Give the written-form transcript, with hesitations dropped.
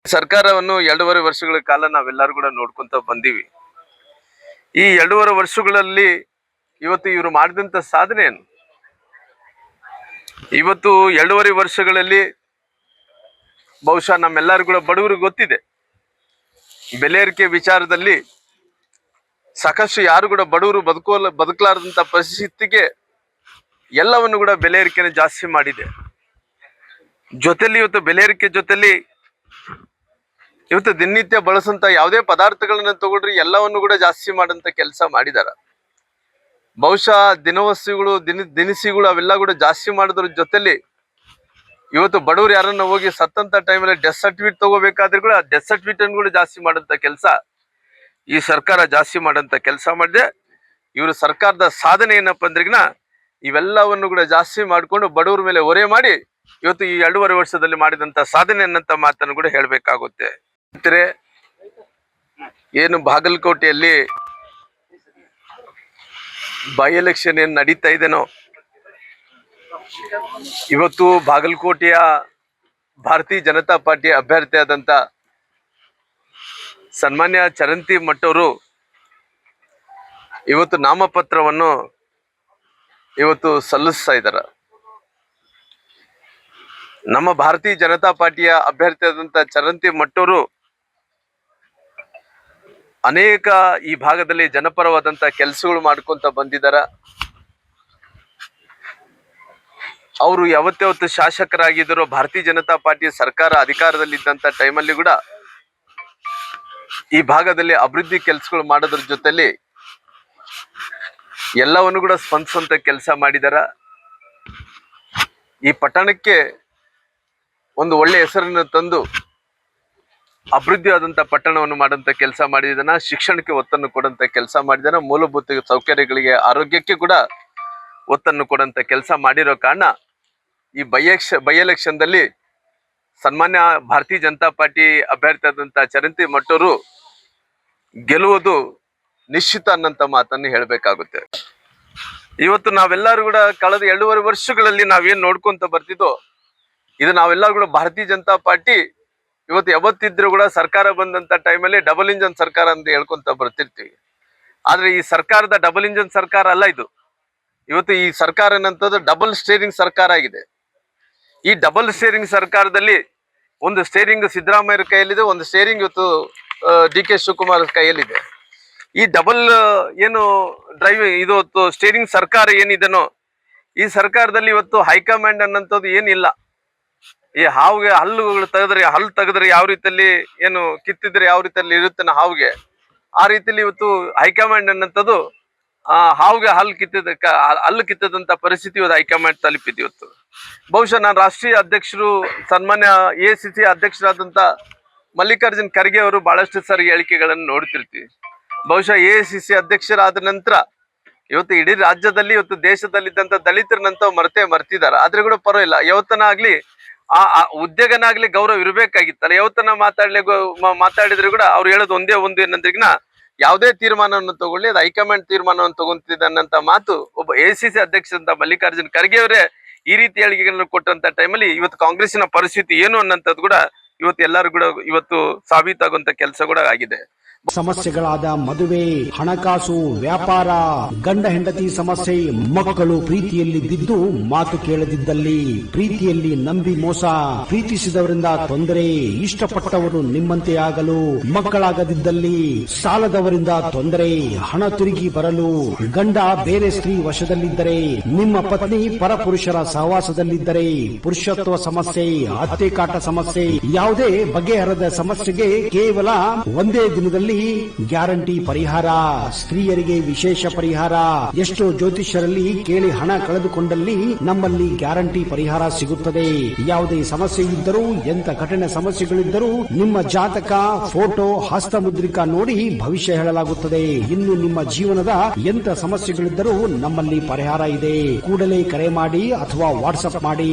ಸರ್ಕಾರವನ್ನು 2.5 ವರ್ಷಗಳ ಕಾಲ ನಾವೆಲ್ಲರೂ ಕೂಡ ನೋಡ್ಕೊಂತ ಬಂದೀವಿ. ಈ 2.5 ವರ್ಷಗಳಲ್ಲಿ ಇವತ್ತು ಇವರು ಮಾಡಿದಂತ ಸಾಧನೆ ಏನು? ಇವತ್ತು 2.5 ವರ್ಷಗಳಲ್ಲಿ ಬಹುಶಃ ನಮ್ಮೆಲ್ಲರೂ ಕೂಡ ಬಡವರಿಗೆ ಗೊತ್ತಿದೆ, ಬೆಲೆ ಏರಿಕೆ ವಿಚಾರದಲ್ಲಿ ಸಾಕಷ್ಟು ಯಾರು ಕೂಡ ಬಡವರು ಬದುಕಲಾರದಂತ ಪರಿಸ್ಥಿತಿಗೆ ಎಲ್ಲವನ್ನು ಕೂಡ ಬೆಲೆ ಏರಿಕೆನ ಜಾಸ್ತಿ ಮಾಡಿದೆ. ಜೊತೆಲಿ ಇವತ್ತು ಬೆಲೆ ಏರಿಕೆ ಜೊತೆಲಿ ಇವತ್ತು ದಿನನಿತ್ಯ ಬಳಸಂತ ಯಾವುದೇ ಪದಾರ್ಥಗಳನ್ನ ತಗೊಳ್ರಿ ಎಲ್ಲವನ್ನು ಕೂಡ ಜಾಸ್ತಿ ಮಾಡಂತ ಕೆಲಸ ಮಾಡಿದಾರ. ಬಹುಶಃ ದಿನವಸ್ತುಗಳು ದಿನಸಿಗಳು ಅವೆಲ್ಲ ಕೂಡ ಜಾಸ್ತಿ ಮಾಡೋದ್ರ ಜೊತೆಲಿ ಇವತ್ತು ಬಡವರು ಯಾರನ್ನ ಹೋಗಿ ಸತ್ತಂತ ಟೈಮಲ್ಲಿ ಡೆತ್ ಸರ್ಟಿಫಿಕೇಟ್ ತಗೋಬೇಕಾದ್ರೆ ಕೂಡ ಡೆತ್ ಸರ್ಟಿಫಿಕೇಟ್ ಅನ್ನು ಕೂಡ ಜಾಸ್ತಿ ಮಾಡಂತ ಕೆಲಸ ಈ ಸರ್ಕಾರ ಜಾಸ್ತಿ ಮಾಡಂತ ಕೆಲಸ ಮಾಡಿದೆ. ಇವರು ಸರ್ಕಾರದ ಸಾಧನೆ ಏನಪ್ಪ ಅಂದ್ರಿಗಿನ ಇವೆಲ್ಲವನ್ನು ಕೂಡ ಜಾಸ್ತಿ ಮಾಡಿಕೊಂಡು ಬಡವರ ಮೇಲೆ ಹೊರೆ ಮಾಡಿ ಇವತ್ತು ಈ 2.5 ವರ್ಷದಲ್ಲಿ ಮಾಡಿದಂತ ಸಾಧನೆ ಅನ್ನಂತ ಮಾತನ್ನು ಕೂಡ ಹೇಳ್ಬೇಕಾಗುತ್ತೆ. ಏನು ಬಾಗಲಕೋಟೆಯಲ್ಲಿ ಬೈ ಎಲೆಕ್ಷನ್ ಏನ್ ನಡೀತಾ ಇದೆನೋ, ಇವತ್ತು ಬಾಗಲಕೋಟೆಯ ಭಾರತೀಯ ಜನತಾ ಪಾರ್ಟಿ ಅಭ್ಯರ್ಥಿ ಆದಂತ ಸನ್ಮಾನ್ಯ ಚರಂತಿ ಮಟ್ಟವರು ಇವತ್ತು ನಾಮಪತ್ರವನ್ನು ಇವತ್ತು ಸಲ್ಲಿಸ್ತಾ ಇದ್ದಾರೆ. ನಮ್ಮ ಭಾರತೀಯ ಜನತಾ ಪಾರ್ಟಿಯ ಅಭ್ಯರ್ಥಿ ಆದಂತ ಚರಂತಿ ಮಟ್ಟವರು ಅನೇಕ ಈ ಭಾಗದಲ್ಲಿ ಜನಪರವಾದಂತ ಕೆಲಸಗಳು ಮಾಡ್ಕೊಂತ ಬಂದಿದ್ದಾರ. ಅವರು ಯಾವತ್ತೇ ಶಾಸಕರಾಗಿದ್ದರು, ಭಾರತೀಯ ಜನತಾ ಪಾರ್ಟಿ ಸರ್ಕಾರ ಅಧಿಕಾರದಲ್ಲಿದ್ದಂತ ಟೈಮಲ್ಲಿ ಕೂಡ ಈ ಭಾಗದಲ್ಲಿ ಅಭಿವೃದ್ಧಿ ಕೆಲಸಗಳು ಮಾಡೋದ್ರ ಜೊತೆಲಿ ಎಲ್ಲವನ್ನು ಕೂಡ ಸ್ಪಂದಿಸುವಂತ ಕೆಲಸ ಮಾಡಿದಾರ. ಈ ಪಟ್ಟಣಕ್ಕೆ ಒಂದು ಒಳ್ಳೆ ಹೆಸರನ್ನು ತಂದು ಅಭಿವೃದ್ಧಿ ಆದಂತ ಪಟ್ಟಣವನ್ನು ಮಾಡಂತ ಕೆಲಸ ಮಾಡಿದಾನ. ಶಿಕ್ಷಣಕ್ಕೆ ಒತ್ತನ್ನು ಕೊಡಂತ ಕೆಲಸ ಮಾಡಿದಾನ. ಮೂಲಭೂತ ಸೌಕರ್ಯಗಳಿಗೆ, ಆರೋಗ್ಯಕ್ಕೆ ಕೂಡ ಒತ್ತನ್ನು ಕೊಡಂತ ಕೆಲಸ ಮಾಡಿರೋ ಕಾರಣ ಈ ಬೈ ಎಲೆಕ್ಷನ್ದಲ್ಲಿ ಸನ್ಮಾನ್ಯ ಭಾರತೀಯ ಜನತಾ ಪಾರ್ಟಿ ಅಭ್ಯರ್ಥಿ ಆದಂತ ಚರಂತಿ ಮಟ್ಟವರು ಗೆಲ್ಲುವುದು ನಿಶ್ಚಿತ ಅನ್ನಂತ ಮಾತನ್ನು ಹೇಳ್ಬೇಕಾಗುತ್ತೆ. ಇವತ್ತು ನಾವೆಲ್ಲರೂ ಕೂಡ ಕಳೆದ 2.5 ವರ್ಷಗಳಲ್ಲಿ ನಾವೇನ್ ನೋಡ್ಕೊಂತ ಬರ್ತಿದ್ದೋ ಇದು ನಾವೆಲ್ಲರೂ ಕೂಡ ಭಾರತೀಯ ಜನತಾ ಪಾರ್ಟಿ ಇವತ್ತು ಯಾವತ್ತಿದ್ರು ಕೂಡ ಸರ್ಕಾರ ಬಂದಂತ ಟೈಮಲ್ಲಿ ಡಬಲ್ ಇಂಜನ್ ಸರ್ಕಾರ ಅಂತ ಹೇಳ್ಕೊಂತ ಬರ್ತಿರ್ತೀವಿ. ಆದ್ರೆ ಈ ಸರ್ಕಾರದ ಡಬಲ್ ಇಂಜನ್ ಸರ್ಕಾರ ಅಲ್ಲ ಇದು. ಇವತ್ತು ಈ ಸರ್ಕಾರ ಏನಂತದ್ದು ಡಬಲ್ ಸ್ಟೇರಿಂಗ್ ಸರ್ಕಾರ ಆಗಿದೆ. ಈ ಡಬಲ್ ಸ್ಟೇರಿಂಗ್ ಸರ್ಕಾರದಲ್ಲಿ ಒಂದು ಸ್ಟೇರಿಂಗ್ ಸಿದ್ದರಾಮಯ್ಯರ ಕೈಯಲ್ಲಿದೆ, ಒಂದು ಸ್ಟೇರಿಂಗ್ ಇವತ್ತು ಡಿ.ಕೆ. ಶಿವಕುಮಾರ್ ಕೈಯಲ್ಲಿದೆ. ಈ ಡಬಲ್ ಏನು ಇದು ಸ್ಟೇರಿಂಗ್ ಸರ್ಕಾರ ಏನಿದೆನೋ ಈ ಸರ್ಕಾರದಲ್ಲಿ ಇವತ್ತು ಹೈಕಮಾಂಡ್ ಅನ್ನಂಥದ್ದು ಏನಿಲ್ಲ. ಈ ಹಾವಿಗೆ ಹಲ್ಲು ತೆಗೆದ್ರೆ ಯಾವ ರೀತಿಯಲ್ಲಿ ಏನು ಕಿತ್ತಿದ್ರೆ ಯಾವ ರೀತಿಯಲ್ಲಿ ಇರುತ್ತೆ ಹಾವಿಗೆ, ಆ ರೀತಿಯಲ್ಲಿ ಇವತ್ತು ಹೈಕಮಾಂಡ್ ಅನ್ನಂಥದ್ದು ಹಾವಿಗೆ ಹಲ್ಲು ಕಿತ್ತದಂತ ಪರಿಸ್ಥಿತಿ ಇವತ್ತು ಹೈಕಮಾಂಡ್ ತಲುಪಿದೆ. ಇವತ್ತು ಬಹುಶಃ ನಾನು ರಾಷ್ಟ್ರೀಯ ಅಧ್ಯಕ್ಷರು ಸನ್ಮಾನ್ಯ ACC ಅಧ್ಯಕ್ಷರಾದಂತ ಮಲ್ಲಿಕಾರ್ಜುನ್ ಖರ್ಗೆ ಅವರು ಬಹಳಷ್ಟು ಸಾರಿ ಹೇಳಿಕೆಗಳನ್ನು ನೋಡ್ತಿರ್ತೀವಿ. ಬಹುಶಃ ACC ಅಧ್ಯಕ್ಷರಾದ ನಂತರ ಇವತ್ತು ಇಡೀ ರಾಜ್ಯದಲ್ಲಿ ಇವತ್ತು ದೇಶದಲ್ಲಿದ್ದಂತ ದಲಿತರನ್ನಂತ ಮರ್ತಿದ್ದಾರೆ. ಆದ್ರೆ ಕೂಡ ಪರವಾಗಿಲ್ಲ, ಯಾವತ್ತನಾಗ್ಲಿ ಆ ಹುದ್ದೆಗನಾಗ್ಲಿ ಗೌರವ ಇರಬೇಕಾಗಿತ್ತಲ್ಲ. ಯಾವತ್ತನ ಮಾತಾಡಿದ್ರು ಕೂಡ ಅವ್ರು ಹೇಳೋದು ಒಂದೇ ಒಂದು ಏನಂದ್ರಿಗಿನ ಯಾವುದೇ ತೀರ್ಮಾನವನ್ನು ತಗೊಳ್ಳಿ ಅದು ಹೈಕಮಾಂಡ್ ತೀರ್ಮಾನವನ್ನು ತಗೊಂತಿದ್ದ ಅನ್ನಂತ ಮಾತು ಒಬ್ಬ ACC ಅಧ್ಯಕ್ಷ ಅಂತ ಮಲ್ಲಿಕಾರ್ಜುನ್ ಖರ್ಗೆ ಅವರೇ ಈ ರೀತಿ ಹೇಳಿಕೆಗಳನ್ನು ಕೊಟ್ಟಂತ ಟೈಮಲ್ಲಿ ಇವತ್ತು ಕಾಂಗ್ರೆಸ್ಸಿನ ಪರಿಸ್ಥಿತಿ ಏನು ಅನ್ನಂಥದ್ದು ಕೂಡ ಇವತ್ತು ಎಲ್ಲರೂ ಕೂಡ ಇವತ್ತು ಸಾಬೀತಾಗುವಂತ ಕೆಲಸ ಕೂಡ ಆಗಿದೆ. ಸಮಸ್ಯೆಗಳಾದ ಮದುವೆ, ಹಣಕಾಸು, ವ್ಯಾಪಾರ, ಗಂಡ ಹೆಂಡತಿ ಸಮಸ್ಯೆ, ಮಕ್ಕಳು ಪ್ರೀತಿಯಲ್ಲಿ ಬಿದ್ದು ಮಾತು ಕೇಳದಿದ್ದಲ್ಲಿ, ಪ್ರೀತಿಯಲ್ಲಿ ನಂಬಿ ಮೋಸ, ಪ್ರೀತಿಸಿದವರಿಂದ ತೊಂದರೆ, ಇಷ್ಟಪಟ್ಟವರು ನಿಮ್ಮಂತೆ ಆಗಲು ಮಕ್ಕಳಾಗದಿದ್ದಲ್ಲಿ, ಸಾಲದವರಿಂದ ತೊಂದರೆ, ಹಣ ತಿರುಗಿ ಬರಲು, ಗಂಡ ಬೇರೆ ಸ್ತ್ರೀ ವಶದಲ್ಲಿದ್ದರೆ, ನಿಮ್ಮ ಪತ್ನಿ ಪರಪುರುಷರ ಸಹವಾಸದಲ್ಲಿದ್ದರೆ, ಪುರುಷತ್ವ ಸಮಸ್ಯೆ, ಅತ್ತೆ ಕಾಟ ಸಮಸ್ಯೆ, ಯಾವುದೇ ಬಗೆಹರದ ಸಮಸ್ಯೆಗೆ ಕೇವಲ ಒಂದೇ ದಿನದಲ್ಲಿ ಗ್ಯಾರಂಟಿ ಪರಿಹಾರ. ಸ್ತ್ರೀಯರಿಗೆ ವಿಶೇಷ ಪರಿಹಾರ. ಎಷ್ಟೋ ಜ್ಯೋತಿಷ್ಯರಲ್ಲಿ ಕೇಳಿ ಹಣ ಕಳೆದುಕೊಂಡಲ್ಲಿ ನಮ್ಮಲ್ಲಿ ಗ್ಯಾರಂಟಿ ಪರಿಹಾರ ಸಿಗುತ್ತದೆ. ಯಾವುದೇ ಸಮಸ್ಯೆ ಇದ್ದರೂ, ಎಂತ ಕಠಿಣ ಸಮಸ್ಯೆಗಳಿದ್ದರೂ ನಿಮ್ಮ ಜಾತಕ, ಫೋಟೋ, ಹಸ್ತಮುದ್ರಿಕಾ ನೋಡಿ ಭವಿಷ್ಯ ಹೇಳಲಾಗುತ್ತದೆ. ಇನ್ನು ನಿಮ್ಮ ಜೀವನದ ಎಂತ ಸಮಸ್ಯೆಗಳಿದ್ದರೂ ನಮ್ಮಲ್ಲಿ ಪರಿಹಾರ ಇದೆ. ಕೂಡಲೇ ಕರೆ ಮಾಡಿ ಅಥವಾ ವಾಟ್ಸ್ಆಪ್ ಮಾಡಿ.